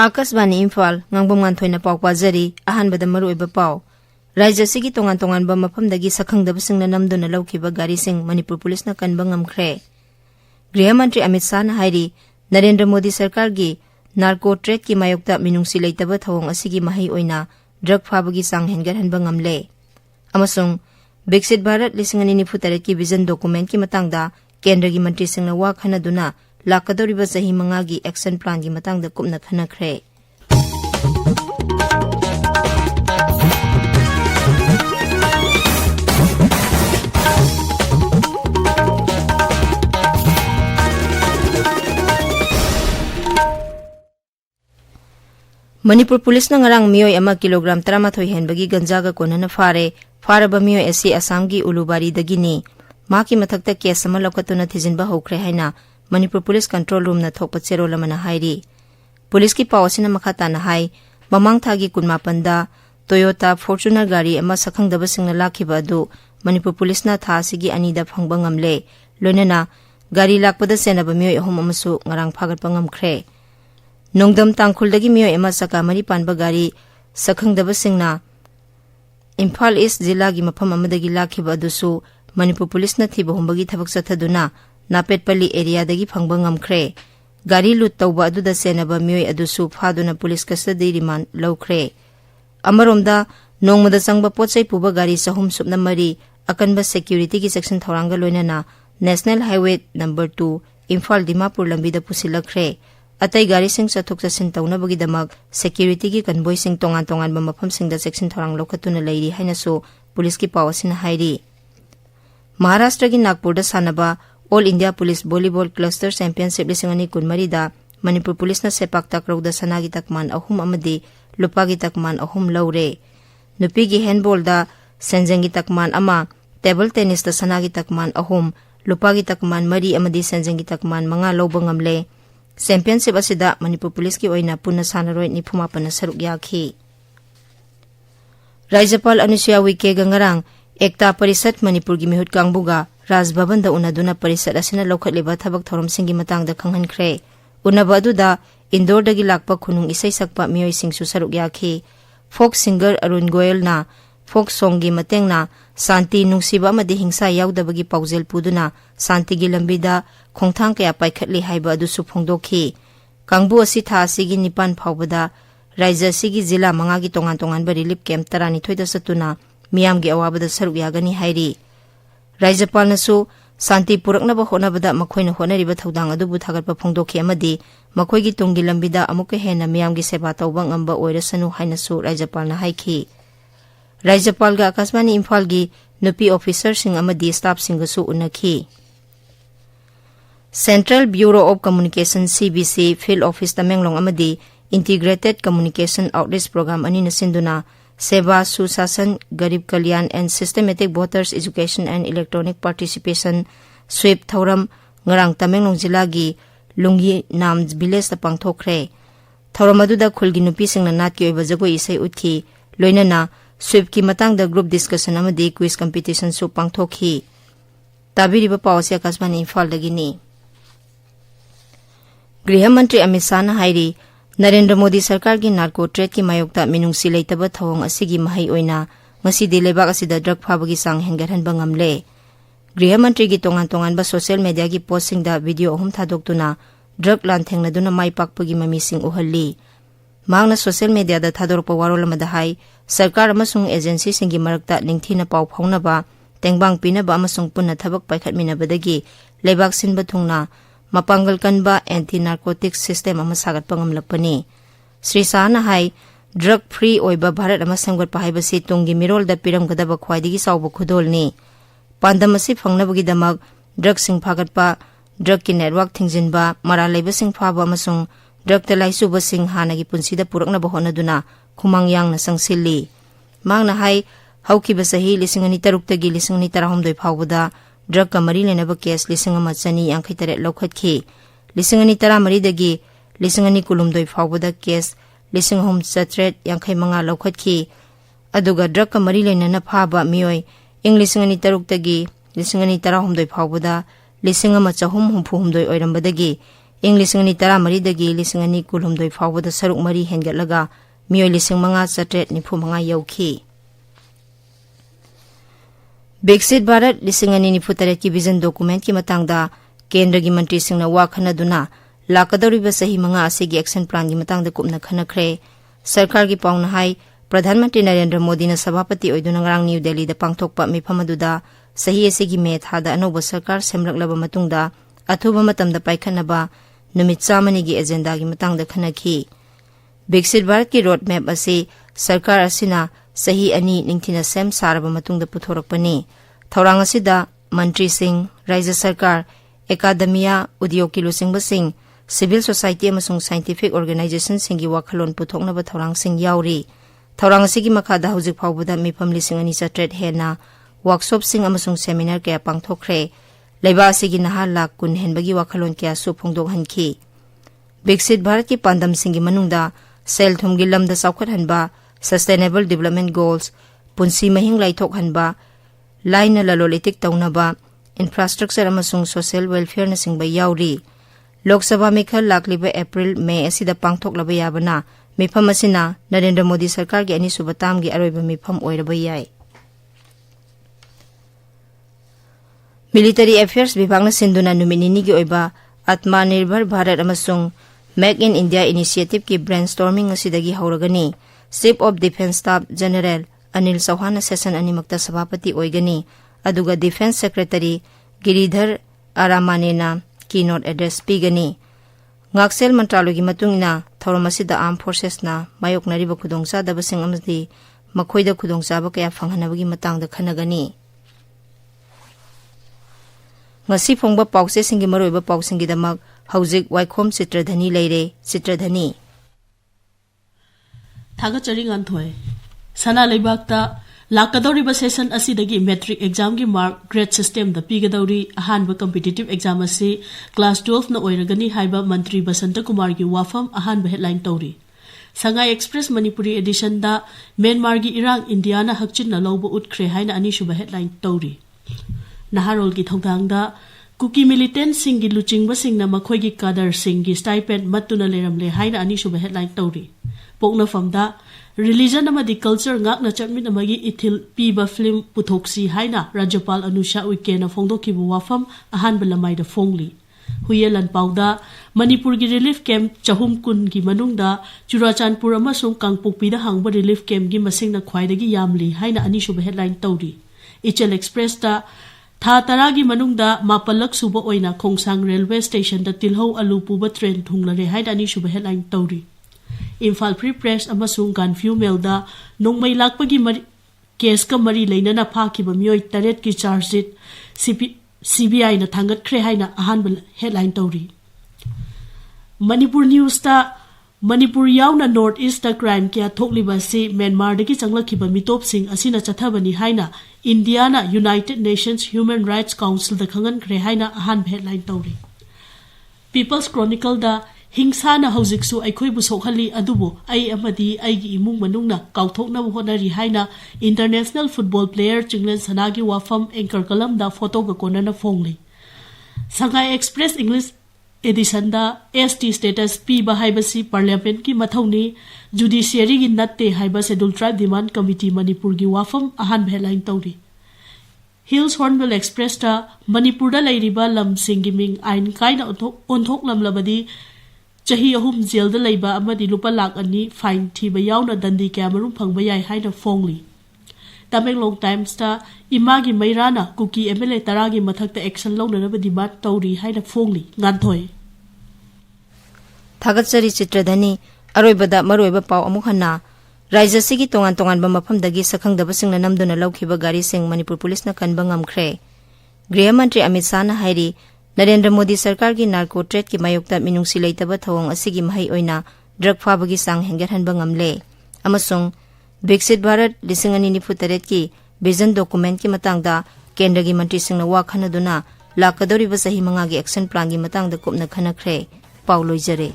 Akashvani Imphal ngangbom nganthoi paw pajari ahanbada maruiba paw Raja sigi tongan ba mafamdagi sakhangdaba singna namduna lawkhiba gari sing Manipur Police na kanba ngamkhre Griha Mantri Amit Shah na hairi Narendra Modi Sarkar gi narco trade ki mayokta minungsi leitaba thawong asigi mahi oina drug phabagi sang hengarhanba ngamle amasung Viksit Bharat 2024 ki vision document ki matangda Kendra gi mantri singna wa khanaduna lakadoriba sahi manga gi action plan gi matangda kupna khanakhre Manipur Police na ngarang miyoy ama kilogram 13 henbagi ganja ga konana faraba miyoy asi Assam gi Ulubari dagini maki mathakta case ama lokatuna thijinba hokre haina Manipur Police Control Room na thokpa chero lamana hairi Police ki pawasina makhata na hai mamang thagi kunma panda Toyota Fortuner gari ama sakhangdaba singna lakhiba adu Manipur Police na tha sigi anida phangba ngamle loinana gari lakpada senaba miyoy ahum amasu ngarang phagatpa ngamkhre Nongdam tangkhul-dagi miyoy ama saka mari panba gari sakhangdaba singna Imphal East Jilla gi mafam amadagi lakhiba adusu Manipur Police na thiba humbagi thabak sathaduna Napetpalli area dagi phangba ngamkhre gari lut tawba aduda senaba miyoy adusu phaduna police custody remand lawkhre amaromda nongmada sangba pochai puba gari sahum supna mari akanba security gi section thoranga loinana National Highway number 2 Imphal Dimapur lambida pusilakre Atai gari sing sathok sasin tawnabagi damak security gi convoy sing tongan ba mafam singda section thorang lokhatuna leiri haina so police ki pawasina hairi Maharashtra gi Nagpur da sanaba All India Police Volleyball Cluster Championship 2023 da Manipur Police na sepak takraw da sanagi takman ahum amadi lupagi takman ahum lawre nupi gi handball da senjengi takman ama table tennis da sanagi takman ahum lupagi takman mari amadi senjengi takman manga lawba ngamle Championship asida Manipur Police ki oina punna sanaroi nifumapana saruk yakhi Rajapal Anusuya Uike gangarang ekta parisat Manipur gi mihut kangbuga Raj Bhavan da unaduna parisat asina lokhatleba thabak thorom singi matangda khanghankhre unaba aduda Indore dagi lakpa khunung isai sakpa miyoy singsu saruk yakhi folk singer Arun Goyal na folk song gi matengna Santi nungsiba amadi hingsa yaudabagi paujel puduna Santi gi lambida khongthang kaya paikhatli haiba adu suphongdokhi kangbu asi tha asigi nipan phawbada raija sigi jila manga gi tongan ba relief camp 32 da satuna miyam gi awabada saruk yagani hairi Rajapal nasu Santi purakna ba honabada makhoina honariba thodang adu bu thagatpa phongdokhi amadi makhoi gi tunggi lambida amuka hena miyam gi seba tawba ngamba oirasanu hainasu Rajapal na haiki Rajapal ga Akashvani Imphal gi nupi officer sing amadi staff singasu unakhi Central Bureau of Communication CBC Field Office Tamenglong amadi Integrated Communication Outreach Program ani nasinduna Seva Susasan Garib Kalyan and Systematic Voters Education and Electronic Participation Sweep Thoram ngarang Tamenglong Jilla gi Lungi Nam Village ta pangthokre Thoram aduda khulgi nupi singna nat ki oiba jagoi isai uthi loinana Sweep ki matang da group discussion amadi quiz competition su pangthokhi tabiriba pawasi Akashvani Imphal dagini Griha Mantri Amit Shah na hairi Narendra Modi Sarkar gi narco trade ki mayokta minungsi leitaba thawong asigi mahai oina ngasidi lebak asida drug phabagi sang hengarhanba ngamle Griha Mantri gi tongan ba social media gi posting da video ahum thadoktuna drug lan thengnaduna mai pakpagi mamising uhalli mangna social media da thadorpa warolamada hai Sarkar amasung agency singi marakta ningthina paw phaunaba tengbang pinaba amasung punna thabak paikhatminabadagi lebak sinba thungna Mapangal kanba anti-narcotics system ama sagat pangamlakpani. Sri Shah na hai drug free oiba Bharat ama samgat pahaibasi tunggi mirol da piram gadaba khwaidigi sauba khudol ni. Pandamasi phangnabagi damak drug sing phagatpa drug ki network thingjinba mara leiba sing phaba amasung drug talai suba sing hanagi punsida puraknaba honaduna khumang yang na sangsilli. Mangna hai haukiba sahi 2003 tagi 2013 phawbada drug ka mari lenaba case 1983 lokhatki 2013 dagi 2019 phawbada case 3,385 लौखटखी अदुगा drug का मरी लेना फाबा मियोय इंग 2006 तगी 2018 फाउबदा 1,364 ओइरंबदगी इंग 2010 दगी 2019 फाउबदा सरुक मरी हेंगटलगा मियोय 5,995 यौखी विकसित भारत 2024 की vision document की मतंगदा केंद्र की मंत्री सिंहना वा खनदुना लाकदौरिबा सही 5 असिगी एक्शन प्लान की मतंगदा कुपना खनखरे सरकार की पाउना हाई प्रधानमंत्री नरेंद्र मोदी ने सभापति ओइदुना ngarang न्यू दिल्ली दा पांगथोकपा मिफम अदुदा सही असिगी मे थादा अनोबा सरकार सेमरकलबा मतुंगदा अथुबा मतमदा पाइखनबा नुमित 100 की एजेंडा की मतंगदा खनखी विकसित भारत की रोड मैप असी सरकार असिना सही अनि निंगथिना सेम सारबा मतुंगदा पुथोरकपनी थौरांग असिदा मंत्री सिंह राज्य सरकार एकाडेमिया उद्योग की लुसिंगबा सिंह सिविल सोसाइटी अमसुंग साइंटिफिक ऑर्गेनाइजेशन सिंगी वाखलोन पुथोकनबा थौरांग सिंह याउरी थौरांग असिगी मखादा हुजिक फाउबदा मिफम 2,900 हेना वर्कशॉप सिंह अमसुंग सेमिनार कया पांगथोखरे लेबा असिगी नहा लाख कुन हेनबगी वाखलोन कया सु फोंगदोकहनखी विकसित भारत की पांदम सिंगी मनुंगदा सेल थुमगी लमदा साउखटहनबा सस्टेनेबल डेवलपमेंट गोल्स पुंसी महिंग लाइथोकहनबा लाइन ललोलितिक तौनबा इंफ्रास्ट्रक्चर अमसुंग सोशल वेलफेयर न सिंगबा याउरी लोकसभा मेखल लाकलिबा अप्रैल मे असिदा पांगथोकलबा याबना मिफम असिना नरेंद्र मोदी सरकार की अनिसुबा तामगी अरोइबा मिफम ओइरबा याय मिलिटरी अफेयर्स विभागना सिंधुना नुमिनिनी की ओइबा आत्मनिर्भर भारत अमसुंग मेक इन इंडिया इनिशिएटिव की ब्रेनस्टॉर्मिंग असिदगी हौरगनी chief of defence staff general Anil Chauhan session अनिमक्ता सभापति ओइगनी अदुगा डिफेंस सेक्रेटरी गिरिधर आरामानेना कीनोट एड्रेस पीगनी ngaksel mantralo gi matungina thoromasida armed forces na mayoknariba khudongsa dabasing amadi makhoida khudongsa ba kaya phanghanabagi matangda khanagani ngasi phongba pause singi maroiba pausingi damak haujik waikhom Chitradhani leire Chitradhani thagachari Nganthoi sana leibakta लाकदौरिबा session असिदगी matric exam की mark grade system द पीगदौरी अहानब competitive exam असी class 12 न ओइरगनी हाइबा मंत्री बसंत कुमार की वाफम अहानब हेडलाइन तौरी संगाई एक्सप्रेस मणिपुरी एडिशन दा म्यांमार की इरांग इंडिया न हकचिन न लौब उठख्रे हाइना अनिसुब हेडलाइन तौरी नहारोल की थौदांग दा कुकी मिलिटेंट सिंह की लुचिंगबा सिंह न मखोय की कादर सिंह की स्टाइपेंड मत्तुना लेरमले हाइना अनिसुब हेडलाइन तौरी पोकनफमदा रिलीजन अमदी culture ngakna chapmin amagi ithil piba film puthoksi haina Rajyapal Anusha Uikena phongdokibu wafam ahan belamai da phongli huyelan pauda Manipur gi relief camp chahum kun gi manungda Churachandpur amasung Kangpokpi da hangba relief camp gi masingna khwaidagi yamli haina anisub headline tawri Ichel Express ta tha taragi manungda mapalak suba oina Khongsang railway station da tilhau alu puba train thunglare haina anisub headline tawri Imphal Free Press amasung Ganfew Melda nongmai lakpagi case ka mari leinana phakiba mioi taret ki charge sheet CBI na thangat khre haina ahanbal headline tawri Manipur News ta Manipur yauna North East ta crime kya thokliba si Myanmar dagi changlakhiba mitop sing asina chathabani haina Indiana United Nations Human Rights Council da khangan khre haina ahan headline tawri People's Chronicle da हिंसा न हौजिकसु अखोइबु सोखली अदुबो आई अमदी आईगी इमुंग मनुंगना काउथोकनबु होनरी हाइना इंटरनेशनल फुटबॉल प्लेयर चिंगलेन सनागी वाफम एंकर कलम दा फोटो ग कोनना फोंगली संगाई एक्सप्रेस इंग्लिश एडिशन दा एसटी स्टेटस पी बहाइबसी पार्लियामेंट की मथौनी जुडिशियरी गी नत्ते हाइबा schedule tribe demand committee Manipur गी वाफम अहान हेडलाइन तौरी हिल्स हॉर्नबिल एक्सप्रेस ता मणिपुर दा लैरिबा लम सिंगी मिंग आइन काइना ओंथोक लमलबदी चाही अहुम जेल दा लैबा अमदी लुपा लाख अनि फाइन थीबा यावना दंदी क्या मरुम फंगबा याय हाइना फोंगली तमेंगलोंग टाइम्स ता इमागी मैराना कुकी एमएलए तरागी मथकता एक्शन लौननबा डिमांड तौरी हाइना फोंगली Nganthoi थागतसरी चित्रधनी अरोइबदा मरोइबा पाव अमुक हन्ना राज्य सिगी तोंगान तोंगानबा मफमदगी सखंगदबसिंगना नमदुना लौखिबा गारी सिंग मणिपुर पुलिस न कनबा ngamkhre गृह मंत्री अमित शाह न हाइरी नरेंद्र मोदी सरकार की नार्को ट्रेड की मायोक्ता मिनुंगसी लेतबा थवंग असिगी महै ओइना ड्रग फाबगी सांग हेंगरहनबा ngamle अमसुंग विकसित भारत 2024 की विजन डॉक्यूमेंट की मतंगदा केंद्र की मंत्री सिंगना वा खनदुना लाकदोरिबा सही 5 की एक्शन प्लान की मतंगदा कुपना खनखरे पाउ लोइजरे।